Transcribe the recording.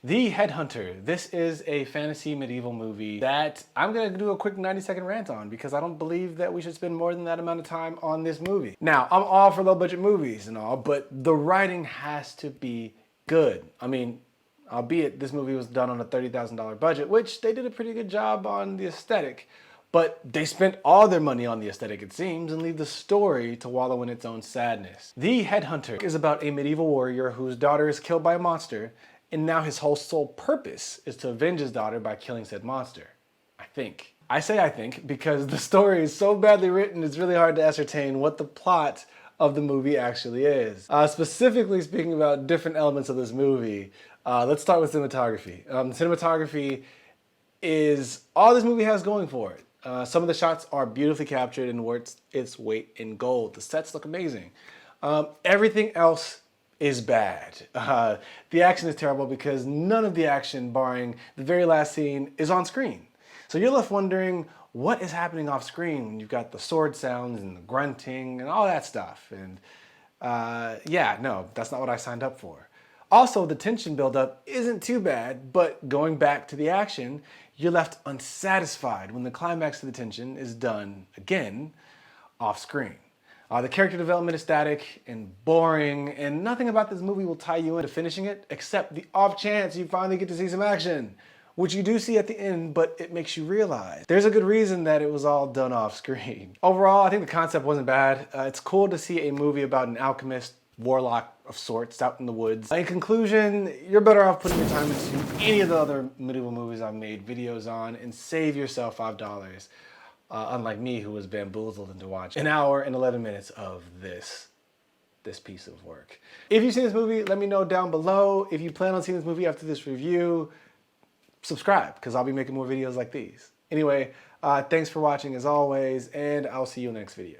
The Headhunter. This is a fantasy medieval movie that I'm gonna do a quick 90-second rant on because I don't believe that we should spend more than that amount of time on this movie. Now, I'm all for low budget movies and all, but the writing has to be good. I mean, albeit this movie was done on a $30,000 budget, which they did a pretty good job on the aesthetic. But they spent all their money on the aesthetic, it seems, and leave the story to wallow in its own sadness. The Headhunter is about a medieval warrior whose daughter is killed by a monster, and now his whole sole purpose is to avenge his daughter by killing said monster. I think. I say I think because the story is so badly written, it's really hard to ascertain what the plot of the movie actually is. Specifically speaking about different elements of this movie, let's start with cinematography. Cinematography is all this movie has going for it. Some of the shots are beautifully captured and worth its weight in gold. The sets look amazing. Everything else is bad. The action is terrible because none of the action, barring the very last scene, is on screen. So you're left wondering what is happening off screen when you've got the sword sounds and the grunting and all that stuff. And yeah, no, that's not what I signed up for. Also, the tension buildup isn't too bad, but going back to the action, you're left unsatisfied when the climax of the tension is done, again, off screen. The character development is static and boring, and nothing about this movie will tie you into finishing it, except the off chance you finally get to see some action, which you do see at the end, but it makes you realize there's a good reason that it was all done off screen. Overall, I think the concept wasn't bad. It's cool to see a movie about an alchemist, warlock of sorts out in the woods. In conclusion, you're better off putting your time into any of the other medieval movies I've made videos on and save yourself $5. Unlike me, who was bamboozled into watching an hour and 11 minutes of this piece of work. If you've seen this movie, let me know down below. If you plan on seeing this movie after this review, subscribe, because I'll be making more videos like these. Anyway, thanks for watching as always, and I'll see you in the next video.